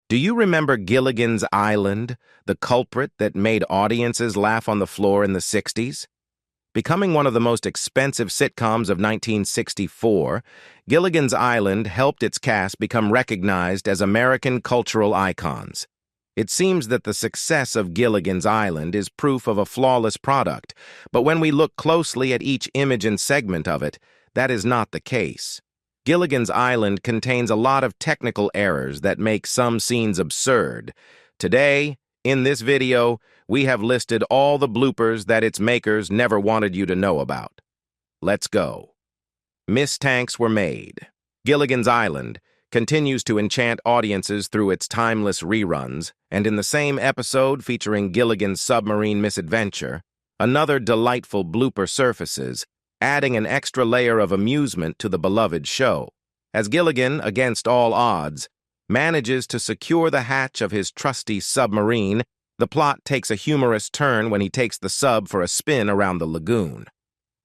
Do you remember Gilligan's Island, the culprit that made audiences laugh on the floor in the 60s? Becoming one of the most expensive sitcoms of 1964, Gilligan's Island helped its cast become recognized as American cultural icons. It seems that the success of Gilligan's Island is proof of a flawless product, but when we look closely at each image and segment of it, that is not the case. Gilligan's Island contains a lot of technical errors that make some scenes absurd. Today, in this video, we have listed all the bloopers that its makers never wanted you to know about. Let's go. Mistanks were made. Gilligan's Island continues to enchant audiences through its timeless reruns, and in the same episode featuring Gilligan's submarine misadventure, another delightful blooper surfaces, adding an extra layer of amusement to the beloved show, as Gilligan, against all odds, manages to secure the hatch of his trusty submarine. The plot takes a humorous turn when he takes the sub for a spin around the lagoon.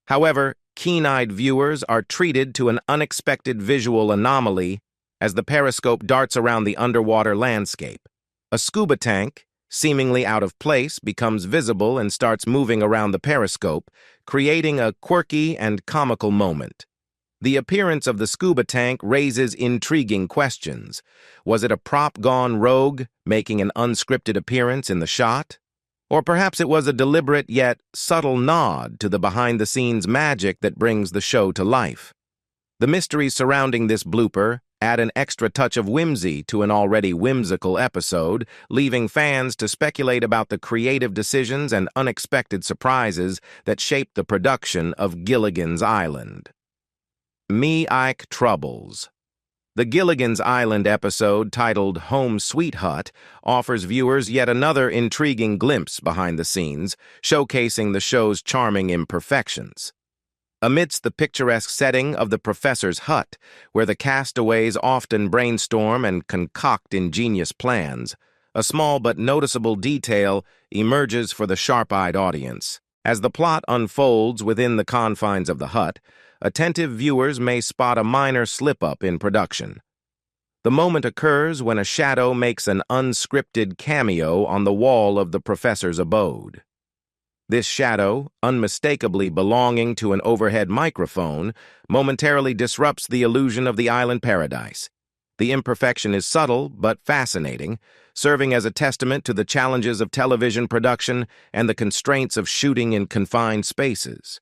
However, keen-eyed viewers are treated to an unexpected visual anomaly as the periscope darts around the underwater landscape. A scuba tank, seemingly out of place, becomes visible and starts moving around the periscope, creating a quirky and comical moment. The appearance of the scuba tank raises intriguing questions. Was it a prop gone rogue, making an unscripted appearance in the shot? Or perhaps it was a deliberate yet subtle nod to the behind-the-scenes magic that brings the show to life. The mysteries surrounding this blooper add an extra touch of whimsy to an already whimsical episode, leaving fans to speculate about the creative decisions and unexpected surprises that shaped the production of Gilligan's Island. Me Ike Troubles. The Gilligan's Island episode, titled Home Sweet Hut, offers viewers yet another intriguing glimpse behind the scenes, showcasing the show's charming imperfections. Amidst the picturesque setting of the professor's hut, where the castaways often brainstorm and concoct ingenious plans, a small but noticeable detail emerges for the sharp-eyed audience. As the plot unfolds within the confines of the hut, attentive viewers may spot a minor slip-up in production. The moment occurs when a shadow makes an unscripted cameo on the wall of the professor's abode. This shadow, unmistakably belonging to an overhead microphone, momentarily disrupts the illusion of the island paradise. The imperfection is subtle but fascinating, serving as a testament to the challenges of television production and the constraints of shooting in confined spaces.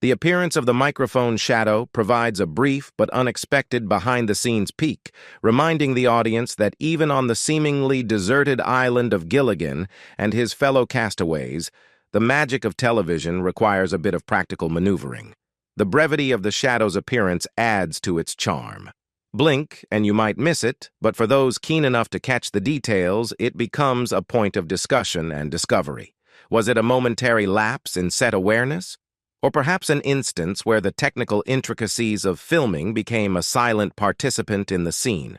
The appearance of the microphone shadow provides a brief but unexpected behind-the-scenes peek, reminding the audience that even on the seemingly deserted island of Gilligan and his fellow castaways, the magic of television requires a bit of practical maneuvering. The brevity of the shadow's appearance adds to its charm. Blink, and you might miss it, but for those keen enough to catch the details, it becomes a point of discussion and discovery. Was it a momentary lapse in set awareness? Or perhaps an instance where the technical intricacies of filming became a silent participant in the scene?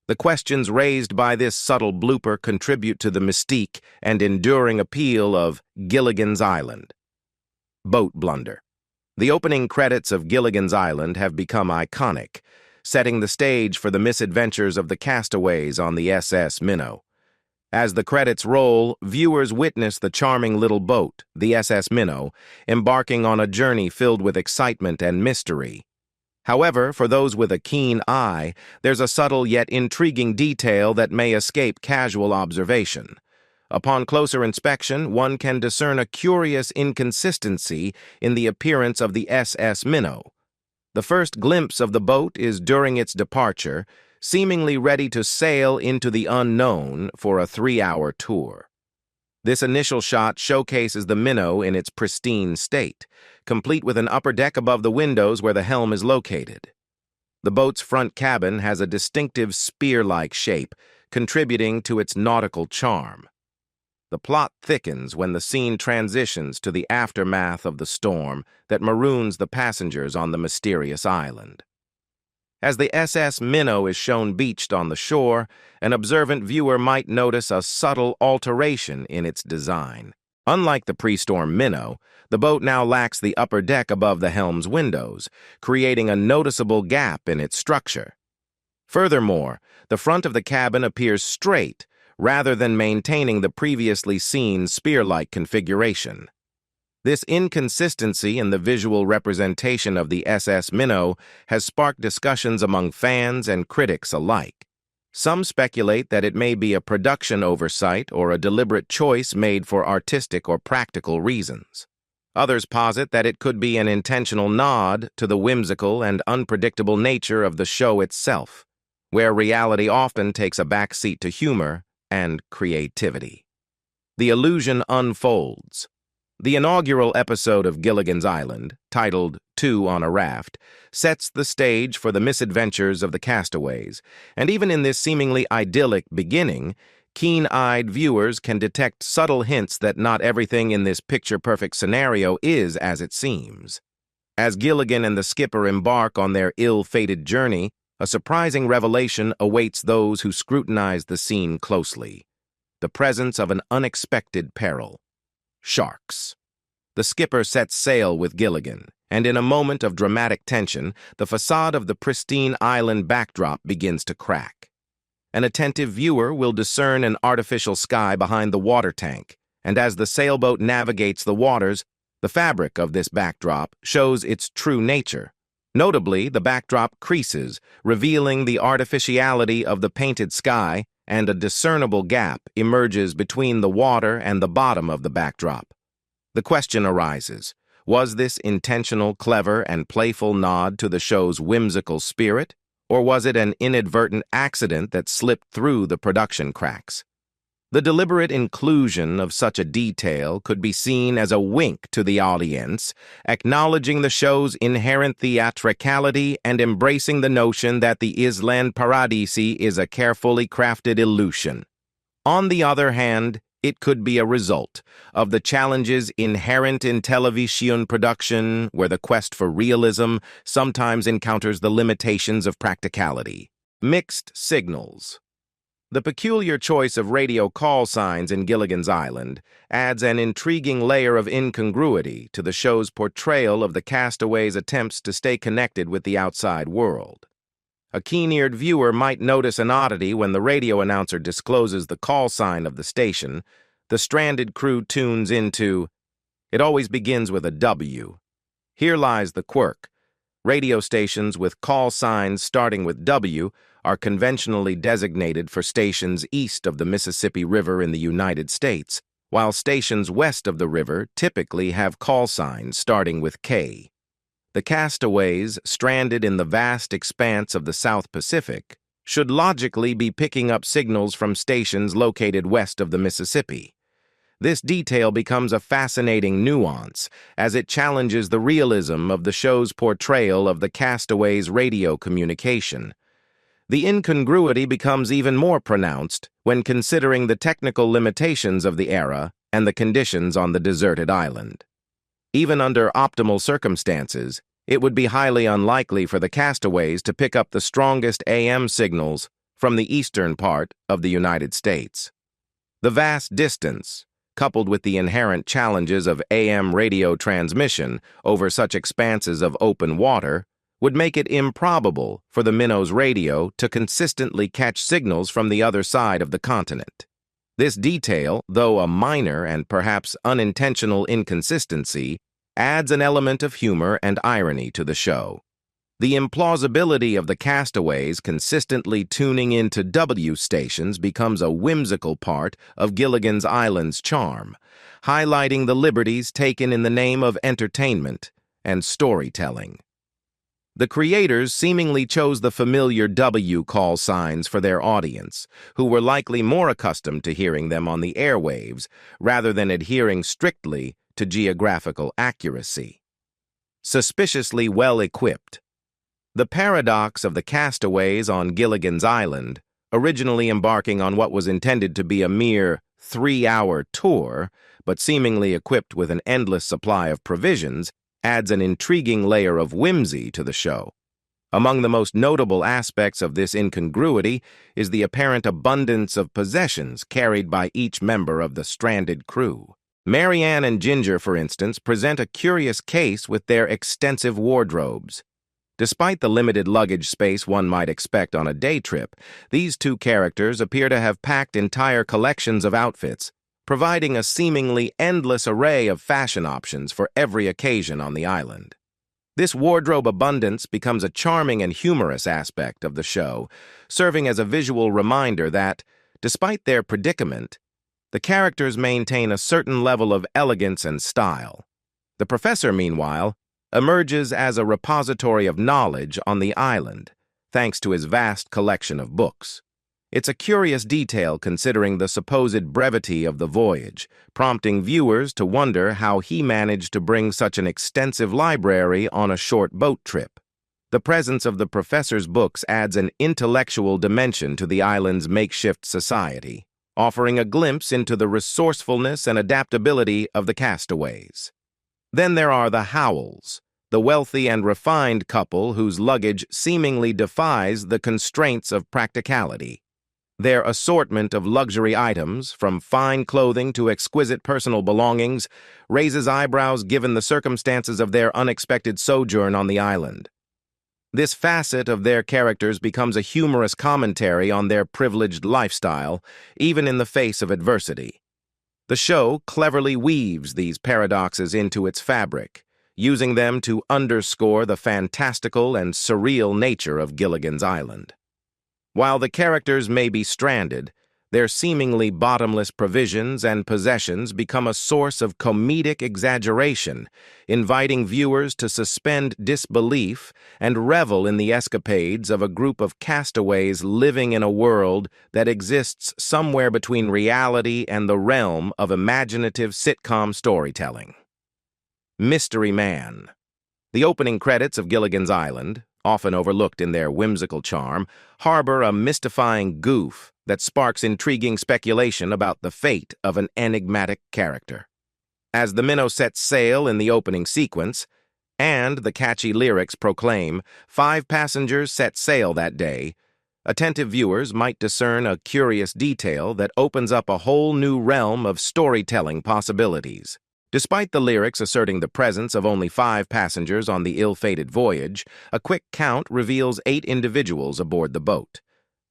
The questions raised by this subtle blooper contribute to the mystique and enduring appeal of Gilligan's Island. Boat blunder. The opening credits of Gilligan's Island have become iconic, setting the stage for the misadventures of the castaways on the SS Minnow. As the credits roll, viewers witness the charming little boat, the SS Minnow, embarking on a journey filled with excitement and mystery. However, for those with a keen eye, there's a subtle yet intriguing detail that may escape casual observation. Upon closer inspection, one can discern a curious inconsistency in the appearance of the SS Minnow. The first glimpse of the boat is during its departure, seemingly ready to sail into the unknown for a 3-hour tour. This initial shot showcases the Minnow in its pristine state, complete with an upper deck above the windows where the helm is located. The boat's front cabin has a distinctive spear-like shape, contributing to its nautical charm. The plot thickens when the scene transitions to the aftermath of the storm that maroons the passengers on the mysterious island. As the SS Minnow is shown beached on the shore, an observant viewer might notice a subtle alteration in its design. Unlike the pre-storm Minnow, the boat now lacks the upper deck above the helm's windows, creating a noticeable gap in its structure. Furthermore, the front of the cabin appears straight rather than maintaining the previously seen spear-like configuration. This inconsistency in the visual representation of the SS Minnow has sparked discussions among fans and critics alike. Some speculate that it may be a production oversight or a deliberate choice made for artistic or practical reasons. Others posit that it could be an intentional nod to the whimsical and unpredictable nature of the show itself, where reality often takes a backseat to humor and creativity. The illusion unfolds. The inaugural episode of Gilligan's Island, titled Two on a Raft, sets the stage for the misadventures of the castaways, and even in this seemingly idyllic beginning, keen-eyed viewers can detect subtle hints that not everything in this picture-perfect scenario is as it seems. As Gilligan and the skipper embark on their ill-fated journey, a surprising revelation awaits those who scrutinize the scene closely: the presence of an unexpected peril. Sharks. The skipper sets sail with Gilligan, and in a moment of dramatic tension, the facade of the pristine island backdrop begins to crack. An attentive viewer will discern an artificial sky behind the water tank, and as the sailboat navigates the waters, the fabric of this backdrop shows its true nature. Notably, the backdrop creases, revealing the artificiality of the painted sky, and a discernible gap emerges between the water and the bottom of the backdrop. The question arises: was this intentional, clever, and playful nod to the show's whimsical spirit, or was it an inadvertent accident that slipped through the production cracks? The deliberate inclusion of such a detail could be seen as a wink to the audience, acknowledging the show's inherent theatricality and embracing the notion that the Island Paradisi is a carefully crafted illusion. On the other hand, it could be a result of the challenges inherent in television production, where the quest for realism sometimes encounters the limitations of practicality. Mixed signals. The peculiar choice of radio call signs in Gilligan's Island adds an intriguing layer of incongruity to the show's portrayal of the castaways' attempts to stay connected with the outside world. A keen-eared viewer might notice an oddity when the radio announcer discloses the call sign of the station. The stranded crew tunes into, "It always begins with a W." Here lies the quirk. Radio stations with call signs starting with W are conventionally designated for stations east of the Mississippi River in the United States, while stations west of the river typically have call signs starting with K. The castaways, stranded in the vast expanse of the South Pacific, should logically be picking up signals from stations located west of the Mississippi. This detail becomes a fascinating nuance as it challenges the realism of the show's portrayal of the castaways' radio communication. The incongruity becomes even more pronounced when considering the technical limitations of the era and the conditions on the deserted island. Even under optimal circumstances, it would be highly unlikely for the castaways to pick up the strongest AM signals from the eastern part of the United States. The vast distance, coupled with the inherent challenges of AM radio transmission over such expanses of open water, would make it improbable for the Minnow's radio to consistently catch signals from the other side of the continent. This detail, though a minor and perhaps unintentional inconsistency, adds an element of humor and irony to the show. The implausibility of the castaways consistently tuning into W stations becomes a whimsical part of Gilligan's Island's charm, highlighting the liberties taken in the name of entertainment and storytelling. The creators seemingly chose the familiar W call signs for their audience, who were likely more accustomed to hearing them on the airwaves rather than adhering strictly to geographical accuracy. Suspiciously well-equipped. The paradox of the castaways on Gilligan's Island, originally embarking on what was intended to be a mere 3-hour tour, but seemingly equipped with an endless supply of provisions, adds an intriguing layer of whimsy to the show. Among the most notable aspects of this incongruity is the apparent abundance of possessions carried by each member of the stranded crew. Marianne and Ginger, for instance, present a curious case with their extensive wardrobes. Despite the limited luggage space one might expect on a day trip, these two characters appear to have packed entire collections of outfits, providing a seemingly endless array of fashion options for every occasion on the island. This wardrobe abundance becomes a charming and humorous aspect of the show, serving as a visual reminder that, despite their predicament, the characters maintain a certain level of elegance and style. The professor, meanwhile, emerges as a repository of knowledge on the island, thanks to his vast collection of books. It's a curious detail considering the supposed brevity of the voyage, prompting viewers to wonder how he managed to bring such an extensive library on a short boat trip. The presence of the professor's books adds an intellectual dimension to the island's makeshift society, offering a glimpse into the resourcefulness and adaptability of the castaways. Then there are the Howells, the wealthy and refined couple whose luggage seemingly defies the constraints of practicality. Their assortment of luxury items, from fine clothing to exquisite personal belongings, raises eyebrows given the circumstances of their unexpected sojourn on the island. This facet of their characters becomes a humorous commentary on their privileged lifestyle, even in the face of adversity. The show cleverly weaves these paradoxes into its fabric, using them to underscore the fantastical and surreal nature of Gilligan's Island. While the characters may be stranded, their seemingly bottomless provisions and possessions become a source of comedic exaggeration, inviting viewers to suspend disbelief and revel in the escapades of a group of castaways living in a world that exists somewhere between reality and the realm of imaginative sitcom storytelling. Mystery Man. The opening credits of Gilligan's Island, often overlooked in their whimsical charm, harbor a mystifying goof that sparks intriguing speculation about the fate of an enigmatic character. As the Minnow sets sail in the opening sequence, and the catchy lyrics proclaim, 5 passengers set sail that day, attentive viewers might discern a curious detail that opens up a whole new realm of storytelling possibilities. Despite the lyrics asserting the presence of only 5 passengers on the ill-fated voyage, a quick count reveals 8 individuals aboard the boat.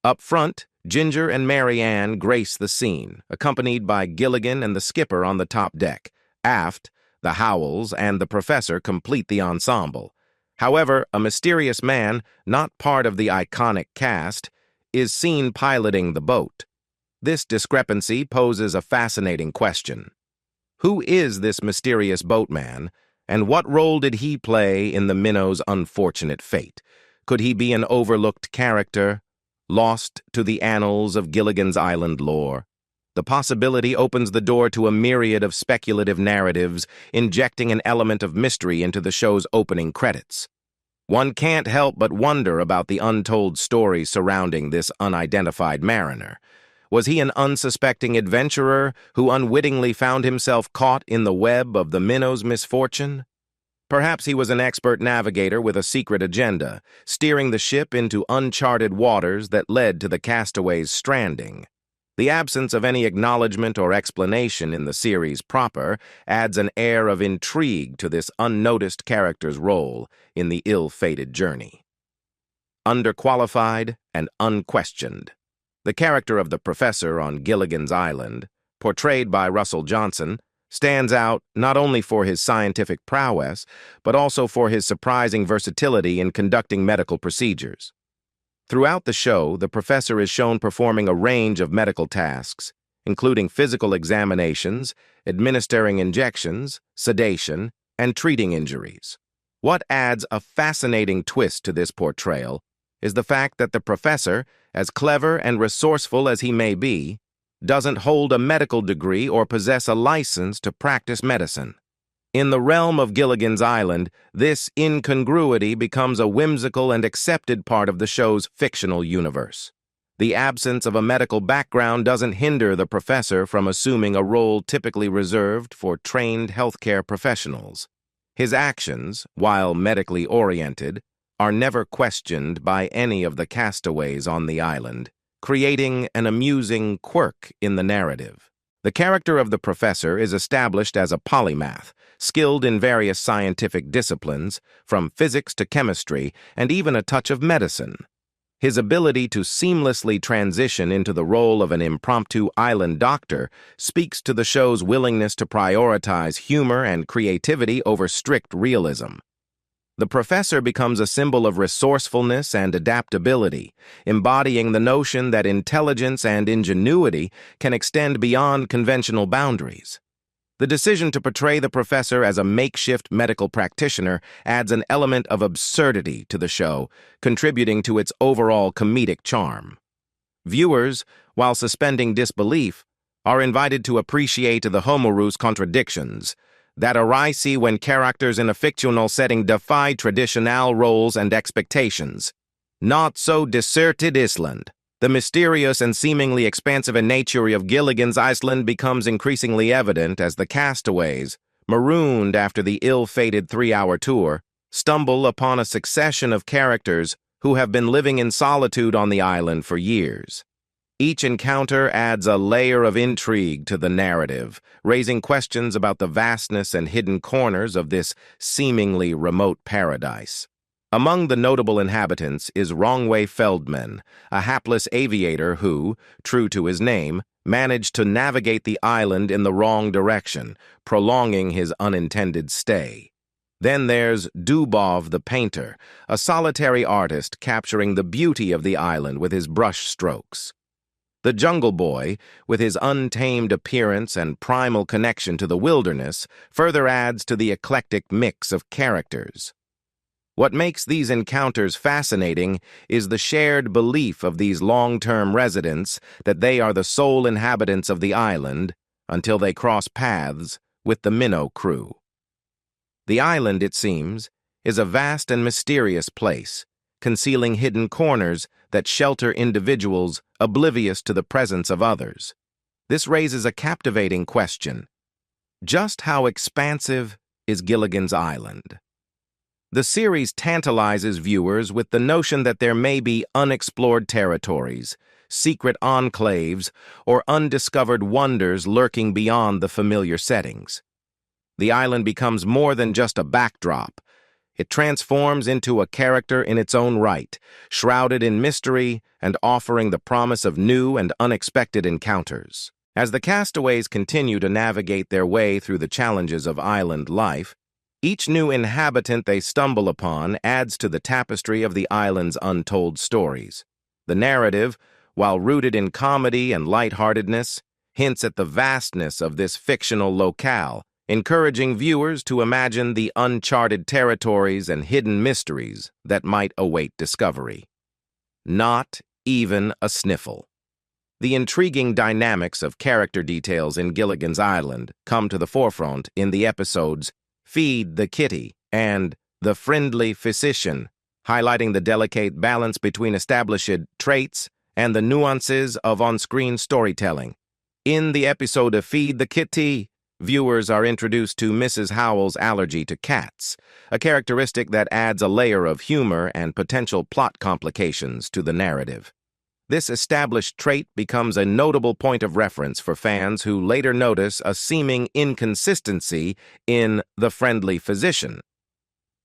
Up front, Ginger and Mary Ann grace the scene, accompanied by Gilligan and the skipper on the top deck. Aft, the Howells and the professor complete the ensemble. However, a mysterious man, not part of the iconic cast, is seen piloting the boat. This discrepancy poses a fascinating question. Who is this mysterious boatman, and what role did he play in the Minnow's unfortunate fate? Could he be an overlooked character, lost to the annals of Gilligan's Island lore? The possibility opens the door to a myriad of speculative narratives, injecting an element of mystery into the show's opening credits. One can't help but wonder about the untold stories surrounding this unidentified mariner. Was he an unsuspecting adventurer who unwittingly found himself caught in the web of the Minnow's misfortune? Perhaps he was an expert navigator with a secret agenda, steering the ship into uncharted waters that led to the castaways' stranding. The absence of any acknowledgement or explanation in the series proper adds an air of intrigue to this unnoticed character's role in the ill-fated journey. Underqualified and unquestioned. The character of the professor on Gilligan's Island, portrayed by Russell Johnson, stands out not only for his scientific prowess, but also for his surprising versatility in conducting medical procedures. Throughout the show, the professor is shown performing a range of medical tasks, including physical examinations, administering injections, sedation, and treating injuries. What adds a fascinating twist to this portrayal is the fact that the professor, as clever and resourceful as he may be, doesn't hold a medical degree or possess a license to practice medicine. In the realm of Gilligan's Island, this incongruity becomes a whimsical and accepted part of the show's fictional universe. The absence of a medical background doesn't hinder the professor from assuming a role typically reserved for trained healthcare professionals. His actions, while medically oriented, are never questioned by any of the castaways on the island, creating an amusing quirk in the narrative. The character of the professor is established as a polymath, skilled in various scientific disciplines, from physics to chemistry, and even a touch of medicine. His ability to seamlessly transition into the role of an impromptu island doctor speaks to the show's willingness to prioritize humor and creativity over strict realism. The professor becomes a symbol of resourcefulness and adaptability, embodying the notion that intelligence and ingenuity can extend beyond conventional boundaries. The decision to portray the professor as a makeshift medical practitioner adds an element of absurdity to the show, contributing to its overall comedic charm. Viewers, while suspending disbelief, are invited to appreciate the humorous contradictions that arise when characters in a fictional setting defy traditional roles and expectations. Not so deserted Island. The mysterious and seemingly expansive nature of Gilligan's Island becomes increasingly evident as the castaways, marooned after the ill-fated 3-hour tour, stumble upon a succession of characters who have been living in solitude on the island for years. Each encounter adds a layer of intrigue to the narrative, raising questions about the vastness and hidden corners of this seemingly remote paradise. Among the notable inhabitants is Wrongway Feldman, a hapless aviator who, true to his name, managed to navigate the island in the wrong direction, prolonging his unintended stay. Then there's Dubov the painter, a solitary artist capturing the beauty of the island with his brush strokes. The Jungle Boy, with his untamed appearance and primal connection to the wilderness, further adds to the eclectic mix of characters. What makes these encounters fascinating is the shared belief of these long-term residents that they are the sole inhabitants of the island until they cross paths with the Minnow crew. The island, it seems, is a vast and mysterious place, concealing hidden corners that shelter individuals oblivious to the presence of others. This raises a captivating question. Just how expansive is Gilligan's Island? The series tantalizes viewers with the notion that there may be unexplored territories, secret enclaves, or undiscovered wonders lurking beyond the familiar settings. The island becomes more than just a backdrop. It transforms into a character in its own right, shrouded in mystery and offering the promise of new and unexpected encounters. As the castaways continue to navigate their way through the challenges of island life, each new inhabitant they stumble upon adds to the tapestry of the island's untold stories. The narrative, while rooted in comedy and lightheartedness, hints at the vastness of this fictional locale, encouraging viewers to imagine the uncharted territories and hidden mysteries that might await discovery. Not even a sniffle. The intriguing dynamics of character details in Gilligan's Island come to the forefront in the episodes Feed the Kitty and The Friendly Physician, highlighting the delicate balance between established traits and the nuances of on-screen storytelling. In the episode of Feed the Kitty, viewers are introduced to Mrs. Howell's allergy to cats, a characteristic that adds a layer of humor and potential plot complications to the narrative. This established trait becomes a notable point of reference for fans who later notice a seeming inconsistency in The Friendly Physician.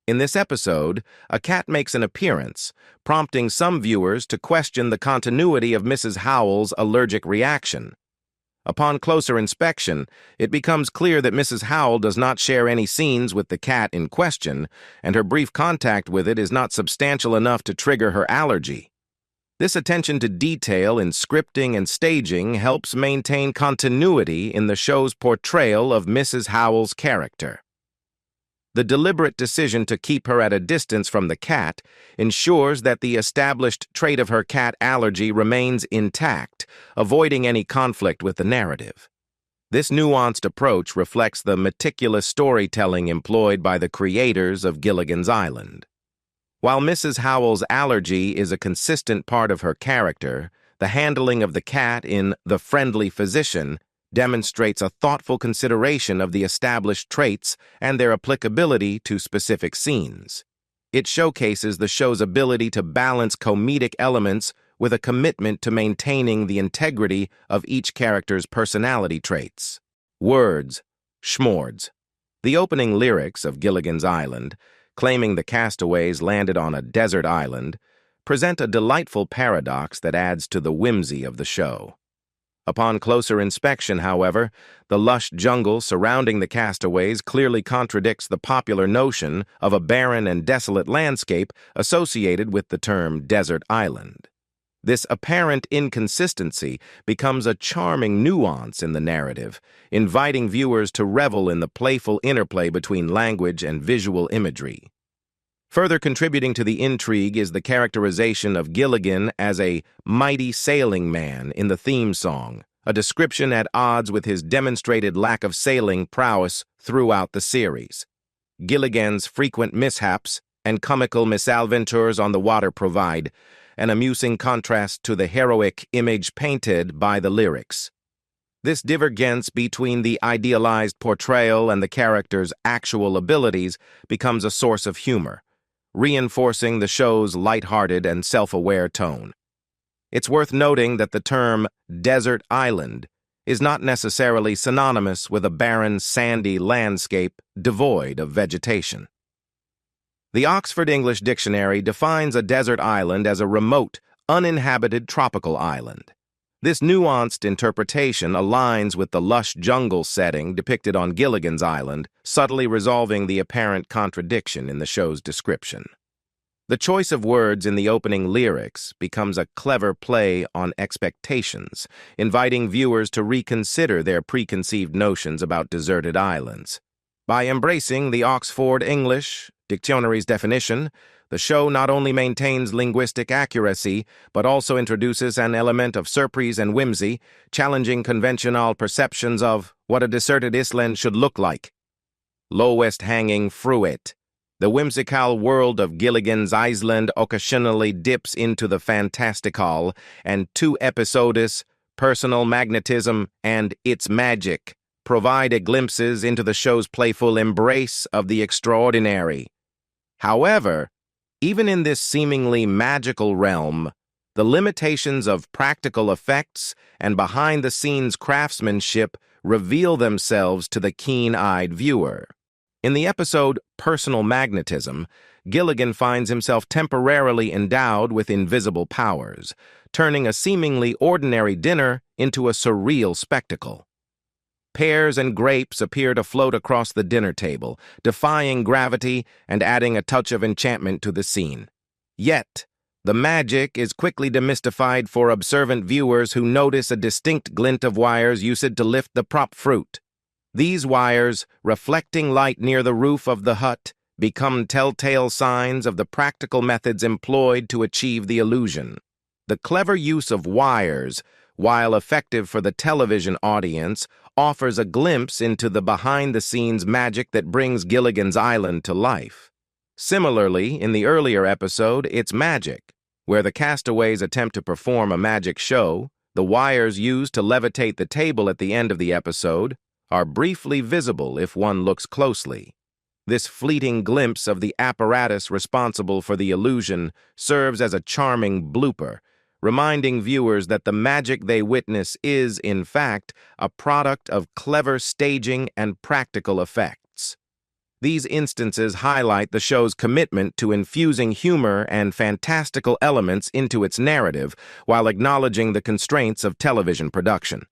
In this episode, a cat makes an appearance, prompting some viewers to question the continuity of Mrs. Howell's allergic reaction. Upon closer inspection, it becomes clear that Mrs. Howell does not share any scenes with the cat in question, and her brief contact with it is not substantial enough to trigger her allergy. This attention to detail in scripting and staging helps maintain continuity in the show's portrayal of Mrs. Howell's character. The deliberate decision to keep her at a distance from the cat ensures that the established trait of her cat allergy remains intact, avoiding any conflict with the narrative. This nuanced approach reflects the meticulous storytelling employed by the creators of Gilligan's Island. While Mrs. Howell's allergy is a consistent part of her character, the handling of the cat in The Friendly Physician demonstrates a thoughtful consideration of the established traits and their applicability to specific scenes. It showcases the show's ability to balance comedic elements with a commitment to maintaining the integrity of each character's personality traits. Words, schmords. The opening lyrics of Gilligan's Island, claiming the castaways landed on a desert island, present a delightful paradox that adds to the whimsy of the show. Upon closer inspection, however, the lush jungle surrounding the castaways clearly contradicts the popular notion of a barren and desolate landscape associated with the term desert island. This apparent inconsistency becomes a charming nuance in the narrative, inviting viewers to revel in the playful interplay between language and visual imagery. Further contributing to the intrigue is the characterization of Gilligan as a mighty sailing man in the theme song, a description at odds with his demonstrated lack of sailing prowess throughout the series. Gilligan's frequent mishaps and comical misadventures on the water provide an amusing contrast to the heroic image painted by the lyrics. This divergence between the idealized portrayal and the character's actual abilities becomes a source of humor, reinforcing the show's lighthearted and self-aware tone. It's worth noting that the term desert island is not necessarily synonymous with a barren, sandy landscape devoid of vegetation. The Oxford English Dictionary defines a desert island as a remote, uninhabited tropical island. This nuanced interpretation aligns with the lush jungle setting depicted on Gilligan's Island, subtly resolving the apparent contradiction in the show's description. The choice of words in the opening lyrics becomes a clever play on expectations, inviting viewers to reconsider their preconceived notions about deserted islands. By embracing the Oxford English Dictionary's definition, the show not only maintains linguistic accuracy, but also introduces an element of surprise and whimsy, challenging conventional perceptions of what a deserted island should look like. Lowest hanging fruit. The whimsical world of Gilligan's Island occasionally dips into the fantastical, and two episodes, Personal Magnetism and Its Magic, provide glimpses into the show's playful embrace of the extraordinary. However, even in this seemingly magical realm, the limitations of practical effects and behind-the-scenes craftsmanship reveal themselves to the keen-eyed viewer. In the episode Personal Magnetism, Gilligan finds himself temporarily endowed with invisible powers, turning a seemingly ordinary dinner into a surreal spectacle. Pears and grapes appear to float across the dinner table, defying gravity and adding a touch of enchantment to the scene. Yet, the magic is quickly demystified for observant viewers who notice a distinct glint of wires used to lift the prop fruit. These wires, reflecting light near the roof of the hut, become telltale signs of the practical methods employed to achieve the illusion. The clever use of wires, while effective for the television audience, offers a glimpse into the behind-the-scenes magic that brings Gilligan's Island to life. Similarly, in the earlier episode, It's Magic, where the castaways attempt to perform a magic show, the wires used to levitate the table at the end of the episode are briefly visible if one looks closely. This fleeting glimpse of the apparatus responsible for the illusion serves as a charming blooper, reminding viewers that the magic they witness is, in fact, a product of clever staging and practical effects. These instances highlight the show's commitment to infusing humor and fantastical elements into its narrative while acknowledging the constraints of television production.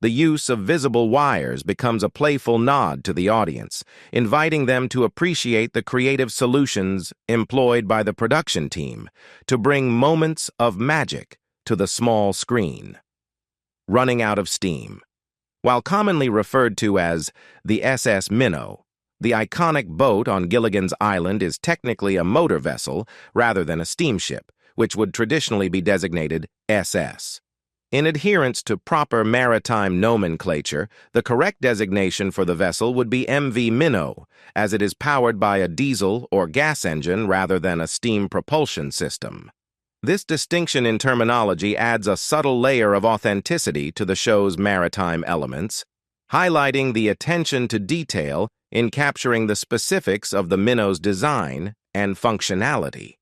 The use of visible wires becomes a playful nod to the audience, inviting them to appreciate the creative solutions employed by the production team to bring moments of magic to the small screen. Running out of steam. While commonly referred to as the SS Minnow, the iconic boat on Gilligan's Island is technically a motor vessel rather than a steamship, which would traditionally be designated SS. In adherence to proper maritime nomenclature, the correct designation for the vessel would be MV Minnow, as it is powered by a diesel or gas engine rather than a steam propulsion system. This distinction in terminology adds a subtle layer of authenticity to the show's maritime elements, highlighting the attention to detail in capturing the specifics of the Minnow's design and functionality.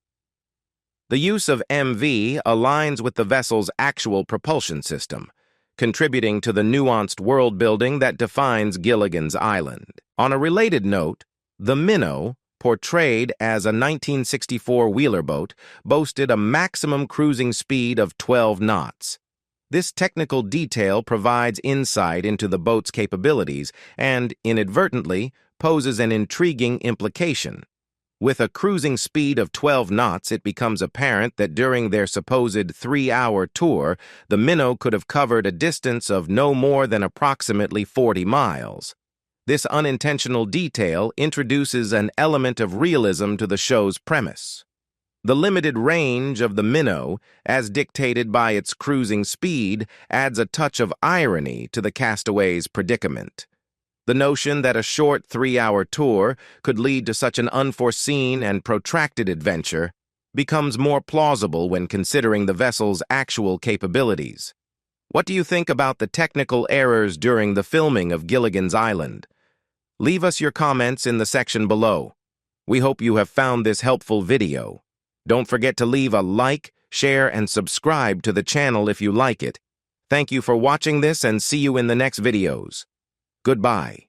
The use of MV aligns with the vessel's actual propulsion system, contributing to the nuanced world building that defines Gilligan's Island. On a related note, the Minnow, portrayed as a 1964 wheeler boat, boasted a maximum cruising speed of 12 knots. This technical detail provides insight into the boat's capabilities and, inadvertently, poses an intriguing implication. With a cruising speed of 12 knots, it becomes apparent that during their supposed 3-hour tour, the Minnow could have covered a distance of no more than approximately 40 miles. This unintentional detail introduces an element of realism to the show's premise. The limited range of the Minnow, as dictated by its cruising speed, adds a touch of irony to the castaway's predicament. The notion that a short 3-hour tour could lead to such an unforeseen and protracted adventure becomes more plausible when considering the vessel's actual capabilities. What do you think about the technical errors during the filming of Gilligan's Island? Leave us your comments in the section below. We hope you have found this helpful video. Don't forget to leave a like, share, and subscribe to the channel if you like it. Thank you for watching this and see you in the next videos. Goodbye.